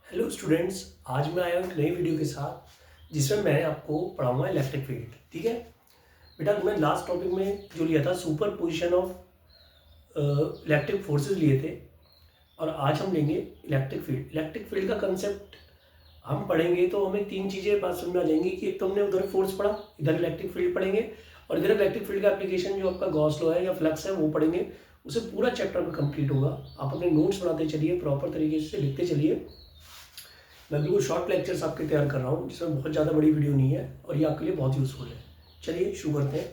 Hello students, आज मैं आया हूँ एक नई वीडियो के साथ जिसमें मैं आपको पढ़ाऊंगा इलेक्ट्रिक फील्ड। ठीक है बेटा, मैं लास्ट टॉपिक में जो लिया था super position of electric forces लिए थे और आज हम लेंगे इलेक्ट्रिक फील्ड। इलेक्ट्रिक फील्ड का कंसेप्ट हम पढ़ेंगे तो हमें तीन चीज़ें बात समझ में आ जाएंगी कि एक तो हमने उधर फोर्स पढ़ा, इधर इलेक्ट्रिक फील्ड पढ़ेंगे और इधर इलेक्ट्रिक फील्ड का एप्लीकेशन जो आपका गॉस लॉ है या फ्लक्स है वो पढ़ेंगे। उसे पूरा चैप्टर में कंप्लीट होगा। आप अपने नोट्स बनाते चलिए, प्रॉपर तरीके से लिखते चलिए। मैं बिल्कुल शॉर्ट लेक्चर्स आपके तैयार कर रहा हूँ जिसमें बहुत ज़्यादा बड़ी वीडियो नहीं है और ये आपके लिए बहुत यूज़फुल है। चलिए शुरू करते हैं।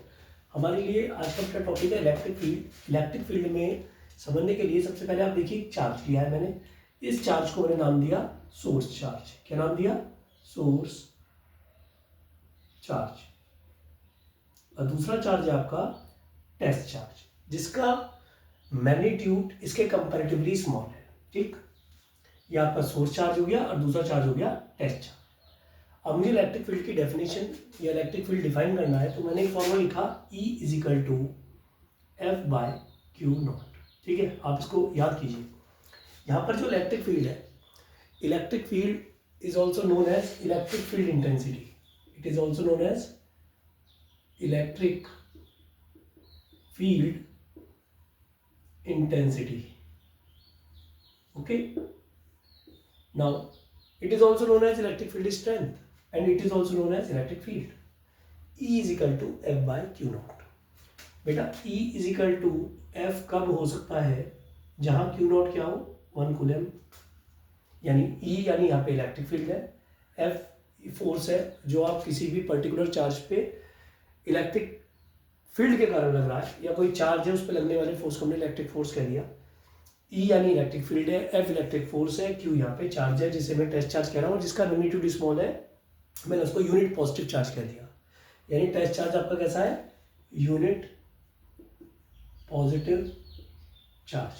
हमारे लिए आज का अपना टॉपिक है इलेक्ट्रिक फील्ड। इलेक्ट्रिक फील्ड में समझने के लिए सबसे पहले आप देखिए चार्ज लिया है मैंने। इस चार्ज को मैंने नाम दिया सोर्स चार्ज। क्या नाम दिया? Source charge. और दूसरा चार्ज है आपका टेस्ट चार्ज, जिसका मैग्नीट्यूड इसके कंपैरेटिवली स्मॉल है। ठीक, ये आपका सोर्स चार्ज हो गया और दूसरा चार्ज हो गया टेस्ट चार्ज। अब मुझे इलेक्ट्रिक फील्ड की डेफिनेशन या इलेक्ट्रिक फील्ड डिफाइन करना है तो मैंने एक फॉर्मूला लिखा E equal to F by Q naught. ठीक है, आप इसको याद कीजिए। यहाँ पर जो इलेक्ट्रिक फील्ड है, electric field is also known as electric field intensity. It is also known as electric field intensity. Okay, now it is also known as electric field strength and it is also known as electric field. E is equal to F by Q naught. बेटा E is equal to F कब हो सकता है? जहाँ Q naught क्या हो? 1 coulomb. यानी E यानी यहाँ पे इलेक्ट्रिक फील्ड है, F फोर्स है जो आप किसी भी पर्टिकुलर चार्ज पे इलेक्ट्रिक फील्ड के कारण लग रहा है या कोई चार्ज है उस पर लगने वाले फोर्स को हमने इलेक्ट्रिक फोर्स कह दिया। E यानी इलेक्ट्रिक फील्ड है, F इलेक्ट्रिक फोर्स है, Q यहाँ पे चार्ज है जिसे मैं टेस्ट चार्ज कह रहा हूँ, जिसका मैग्नीट्यूड स्मॉल है। मैंने उसको यूनिट पॉजिटिव चार्ज कह दिया। यानी टेस्ट चार्ज आपका कैसा है? Unit positive charge.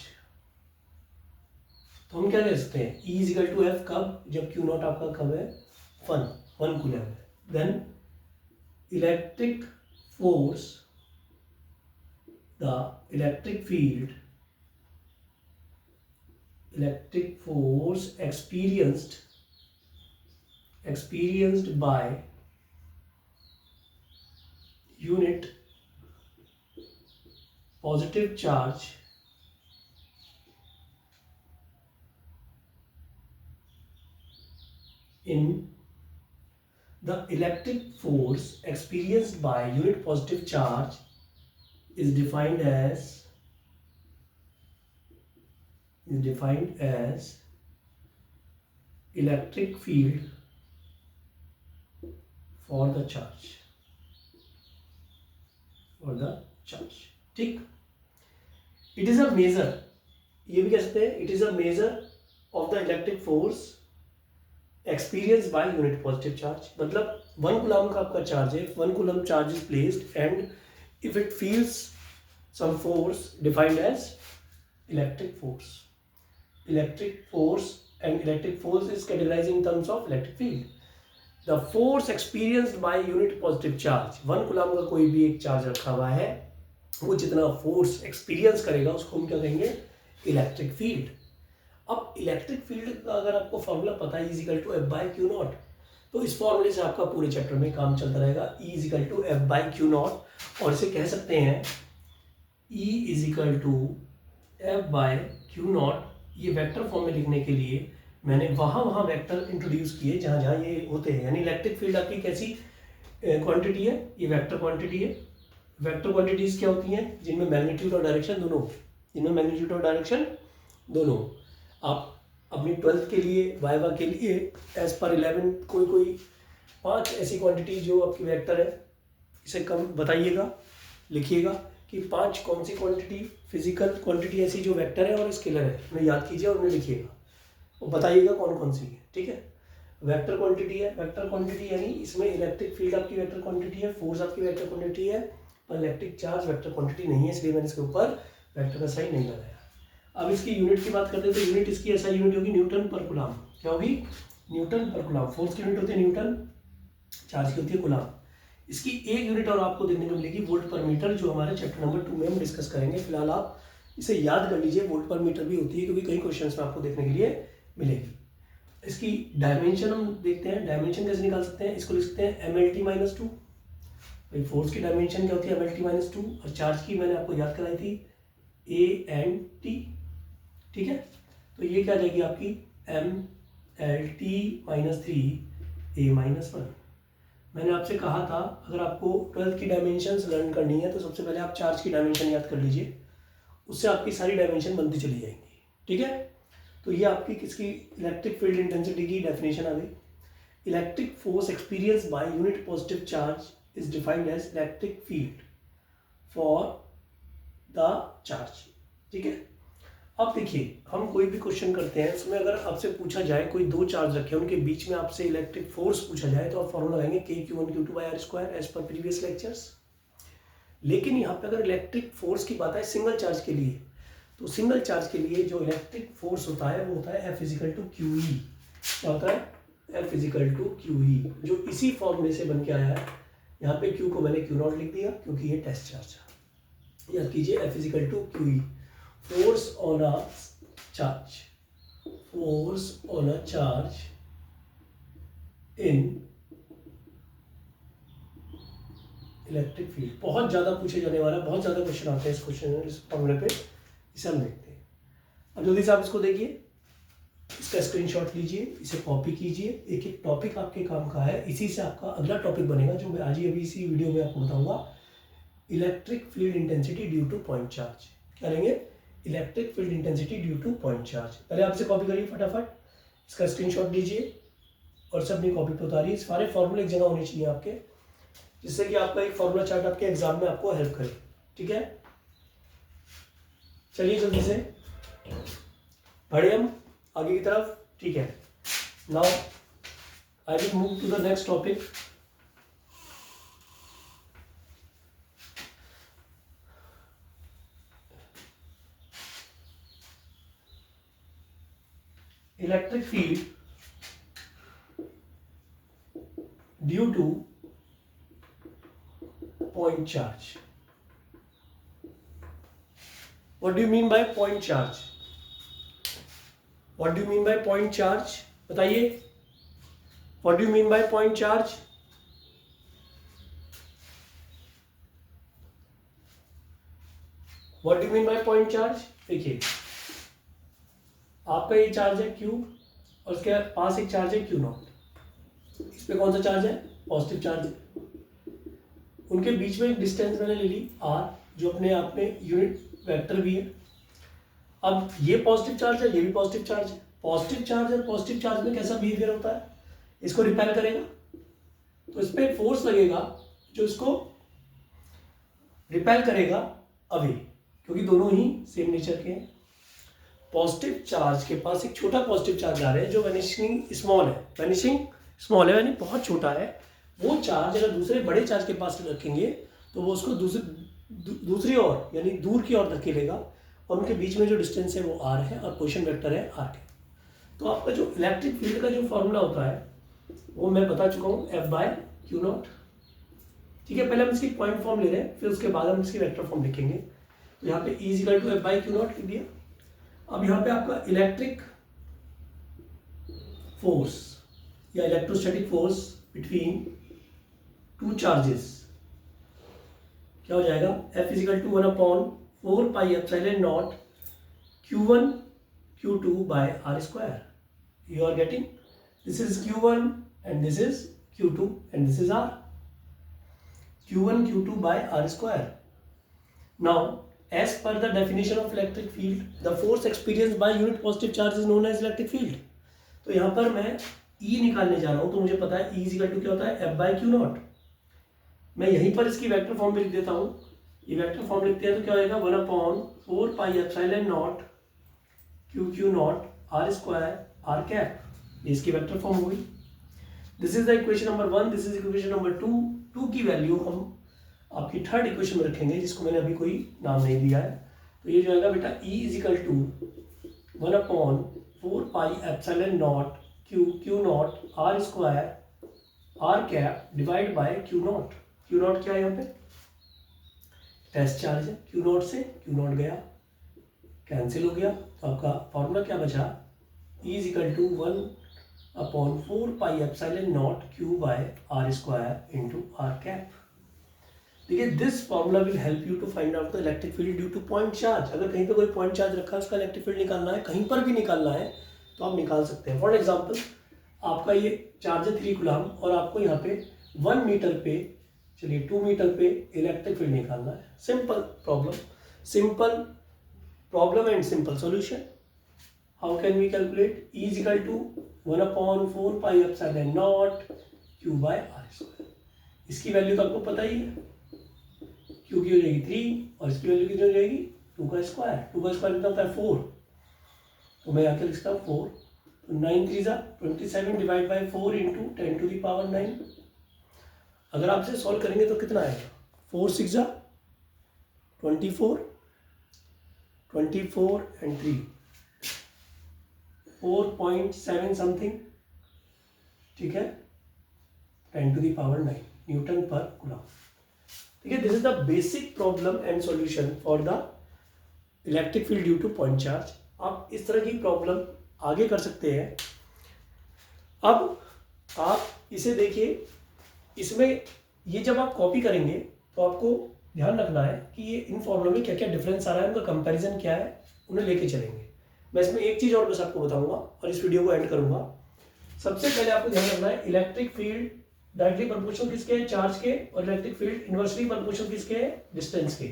तो हम क्या कह सकते हैं? E इजिकल टू F कब? जब Q नॉट आपका कब है? 1 कूलम है। Then electric force, the electric field, electric force experienced by unit positive charge in the electric force experienced by unit positive charge is defined as electric field for the charge, ठीक। It is a measure, ये भी कह सकते हैं, it is a measure of the electric force experience by unit positive charge. मतलब 1 coulomb का आपका charge है, 1 coulomb charge is placed and if it feels some force defined as electric force. Electric force and electric force is categorized in terms of electric field. The force experienced by unit positive charge, 1 coulomb का कोई भी एक charge रखा हुआ है, वो जितना force experience करेगा उसको हम क्या कहेंगे? Electric field. अब इलेक्ट्रिक फील्ड का अगर आपको फॉर्मूला पता है, equal to F by Q naught, तो इस फॉर्मूले से आपका पूरे चैप्टर में काम चलता रहेगा। E equal to F by Q naught, और इसे कह सकते हैं E equal to F by Q naught. ये वेक्टर फॉर्म में लिखने के लिए मैंने वहाँ वेक्टर इंट्रोड्यूस किए जहाँ जहाँ ये होते हैं। यानी इलेक्ट्रिक फील्ड आपकी कैसी क्वांटिटी है? ये वेक्टर क्वांटिटी है। वेक्टर क्वांटिटीज क्या होती हैं? जिनमें मैग्नीट्यूड और डायरेक्शन दोनों। आप अपनी 12th के लिए, वाइवा के लिए एज पर 11 कोई 5 ऐसी क्वांटिटी जो आपकी वेक्टर है, इसे कम बताइएगा, लिखिएगा कि 5 कौन सी क्वांटिटी, फिजिकल क्वांटिटी ऐसी जो वेक्टर है और स्केलर है, उन्हें याद कीजिए और उन्हें लिखिएगा और बताइएगा कौन कौन सी है। ठीक है, वेक्टर क्वांटिटी है। वेक्टर क्वांटिटी यानी इसमें इलेक्ट्रिक फील्ड आपकी वेक्टर क्वांटिटी है, फोर्स आपकी वेक्टर क्वांटिटी है, पर इलेक्ट्रिक चार्ज वेक्टर क्वांटिटी नहीं है, इसलिए मैंने इसके ऊपर वेक्टर का साइन नहीं लगाया। अब इसकी यूनिट की बात करते हैं तो यूनिट इसकी ऐसा यूनिट होगी न्यूटन पर कूलम। क्या होगी? न्यूटन पर कूलम। फोर्स की यूनिट होती है न्यूटन, चार्ज की होती है कूलम। इसकी एक यूनिट और आपको देखने को मिलेगी वोल्ट पर मीटर, जो हमारे चैप्टर नंबर 2 में हम डिस्कस करेंगे। फिलहाल आप इसे याद कर लीजिए, वोल्ट पर मीटर भी होती है क्योंकि कई क्वेश्चंस में आपको देखने के लिए मिलेगी। इसकी डायमेंशन हम देखते हैं, डायमेंशन कैसे निकाल सकते हैं, इसको लिख सकते हैं MLT माइनस 2। भाई फोर्स की डायमेंशन क्या होती है, MLT माइनस 2, और चार्ज की मैंने आपको याद कराई थी ANT, ठीक है। तो ये क्या जाएगी आपकी MLT माइनस 3 A माइनस 1। मैंने आपसे कहा था अगर आपको 12th की डायमेंशंस लर्न करनी है तो सबसे पहले आप चार्ज की डायमेंशन याद कर लीजिए, उससे आपकी सारी डायमेंशन बनती चली जाएंगी, ठीक है। तो ये आपकी किसकी इलेक्ट्रिक फील्ड इंटेंसिटी की डेफिनेशन आ गई। Electric force experience by unit positive charge is defined as electric field for the charge, ठीक है। अब देखिए हम कोई भी क्वेश्चन करते हैं उसमें अगर आपसे पूछा जाए कोई दो चार्ज रखे हैं उनके बीच में आपसे इलेक्ट्रिक फोर्स पूछा जाए तो आप फॉर्मूला लगाएंगे K(Q1Q2/r²) as per previous lectures. लेकिन यहाँ पे अगर इलेक्ट्रिक फोर्स की बात है सिंगल चार्ज के लिए, तो सिंगल चार्ज के लिए जो इलेक्ट्रिक फोर्स होता है वो होता है F=QE। क्या होता है, F=QE, जो इसी फॉर्मूले से बन के आया है। यहाँ पे Q को मैंने Q0 लिख दिया क्योंकि ये टेस्ट चार्ज है। याद कीजिए F=QE, force on a charge, force on a charge in electric field. बहुत ज़्यादा पूछे जाने वाला, बहुत ज़्यादा क्वेश्चन आते हैं इस क्वेश्चन इस फॉर्मूले पे, इसे हम देखते हैं। अब जल्दी से आप इसको देखिए, इसका स्क्रीनशॉट लीजिए, इसे कॉपी कीजिए। एक एक टॉपिक आपके काम का है, इसी से आपका अगला टॉपिक बनेगा जो मैं आज ही अभी इसी वीडियो में आपको बताऊंगा, electric field intensity due to point charge. क्या लेंगे, electric field intensity due to point charge. पहले आप इसे कॉपी करिए फटाफट, इसका स्क्रीनशॉट लीजिए और सब अपनी कॉपी पे उतारिए। सारे फॉर्मूले एक जगह होने चाहिए आपके, जिससे कि आपका एक फॉर्मूला चार्ट आपके एग्जाम में आपको हेल्प करे, ठीक है। चलिए जल्दी से बढ़े हम आगे की तरफ, ठीक है। Now I will move to the next topic. Electric field due to point charge. What do you mean by point charge? What do you mean by point charge? बताइए, what do you mean by point charge? What do you mean by point charge? देखिए आपका ये charge है Q और उसके पास एक charge है Q0। इस पे कौन सा चार्ज है, पॉजिटिव चार्ज है। उनके बीच में एक डिस्टेंस मैंने ले ली R, जो अपने आप में यूनिट वेक्टर भी है। अब ये पॉजिटिव चार्ज है, ये भी पॉजिटिव चार्ज है। पॉजिटिव चार्ज और पॉजिटिव चार्ज में कैसा बिहेवियर होता है, इसको रिपेल करेगा तो इस पर फोर्स लगेगा जो इसको रिपेल करेगा अवे, क्योंकि दोनों ही सेम नेचर के हैं। पॉजिटिव चार्ज के पास एक छोटा पॉजिटिव चार्ज आ रहा है जो वैनिशिंग स्मॉल है, वैनिशिंग स्मॉल है यानी बहुत छोटा है। वो चार्ज अगर दूसरे बड़े चार्ज के पास रखेंगे तो वो उसको दूसरी ओर यानी दूर की ओर धकेलेगा, और उनके बीच में जो डिस्टेंस है वो R है और पोजीशन वेक्टर है R के। तो आपका जो इलेक्ट्रिक फील्ड का जो फॉर्मूला होता है वो मैं बता चुका हूँ, F/Q0, ठीक है। पहले हम इसकी पॉइंट फॉर्म ले रहे हैं, फिर उसके बाद हम इसकी वेक्टर फॉर्म लिखेंगे। तो यहाँ पे E=F/Q0 लिख दिया। अब यहाँ पे आपका इलेक्ट्रिक फोर्स या electrostatic force between two charges क्या हो जाएगा, F=1/4πε0 Q1 Q2/r²। You are getting, this is Q1 and this is Q2 and this is R, Q1 Q2/r²। Now as per the definition of electric field, the force experienced by unit positive charge is known as electric field। तो यहाँ पर मैं E निकालने जा रहा हूँ, तो मुझे पता है E क्या होता है, F/Q0। मैं यहीं पर इसकी वेक्टर फॉर्म भी लिख देता हूँ। ये वेक्टर फॉर्म लिखते हैं तो क्या होगा, 1/4πε0 Q(Q0)r²r²। ये इसकी वेक्टर फॉर्म हो गई। This is the equation number 1, this is equation number 2। 2 की वैल्यू हम आपकी थर्ड इक्वेशन में रखेंगे, जिसको मैंने अभी कोई नाम नहीं दिया है। तो ये जो आएगा बेटा E=1/4πε0 Q(Q0)r²r divide by Q0। Q0 क्या है, यहाँ पे टेस्ट चार्ज है। Q0 से Q0 गया, कैंसिल हो गया, तो आपका फॉर्मूला क्या बचा, E=1 upon 4 pi epsilon naught Q by are square into r cap. देखिए this formula will help you to find out the electric field due to point charge. अगर कहीं पे कोई पॉइंट चार्ज रखा है उसका इलेक्ट्रिक फील्ड निकालना है, कहीं पर भी निकालना है तो आप निकाल सकते हैं। फॉर एग्जांपल आपका ये चार्ज है 3 कूलम और आपको यहाँ पे 1 मीटर पे, चलिए 2 मीटर पे इलेक्ट्रिक फील्ड निकालना है। Simple problem and simple solution. How can we calculate? E is equal to 1/4 pi epsilon naught Q by are square. इसकी वैल्यू तो आपको पता ही है, क्यू की हो जाएगी 3 और इसकी वैल्यू कितनी हो जाएगी 2 का स्क्वायर। 2 का स्क्वायर कितना होता है 4, तो मैं यहाँ पे लिखता हूँ 4, तो 9 3 जा 27 divide by 4 into 10 to the power 9। अगर आप इसे सॉल्व करेंगे तो कितना आएगा? 4 6 जा 24, 24 एंड 3 4.7 समथिंग, ठीक है, 10 टू द पावर 9 न्यूटन पर कूलम। ठीक है, this is the basic problem and solution for the electric field due to point charge. आप इस तरह की प्रॉब्लम आगे कर सकते हैं। अब आप इसे देखिए, इसमें ये जब आप कॉपी करेंगे तो आपको ध्यान रखना है कि ये इन फॉर्मूलों में क्या क्या डिफरेंस आ रहा है, उनका कंपैरिजन क्या है, उन्हें लेके चलेंगे। मैं इसमें एक चीज़ और बस आपको बताऊंगा और इस वीडियो को एंड करूंगा। सबसे पहले आपको ध्यान रखना है इलेक्ट्रिक फील्ड डायरेक्टली प्रोपोर्शनल किसके है? चार्ज के। और इलेक्ट्रिक फील्ड इनवर्सली प्रोपोर्शनल किसके है? डिस्टेंस के।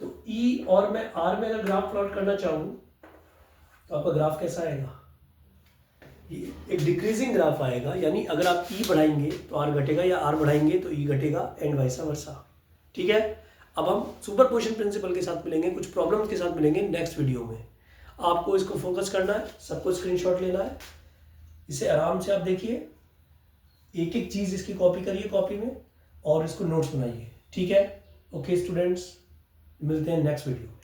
तो E और मैं R में अगर ग्राफ प्लॉट करना चाहूँ तो आपका ग्राफ कैसा आएगा? एक डिक्रीजिंग ग्राफ आएगा, यानी अगर आप E बढ़ाएंगे तो R घटेगा या R बढ़ाएंगे तो E घटेगा एंड वाइस वर्सा। ठीक है, अब हम सुपरपोजिशन प्रिंसिपल के साथ मिलेंगे, कुछ प्रॉब्लम्स के साथ मिलेंगे नेक्स्ट वीडियो में। आपको इसको फोकस करना है, सबको स्क्रीनशॉट लेना है, इसे आराम से आप देखिए, एक एक चीज़ इसकी कॉपी करिए कॉपी में और इसको नोट्स बनाइए। ठीक है, ओके स्टूडेंट्स, मिलते हैं नेक्स्ट वीडियो में।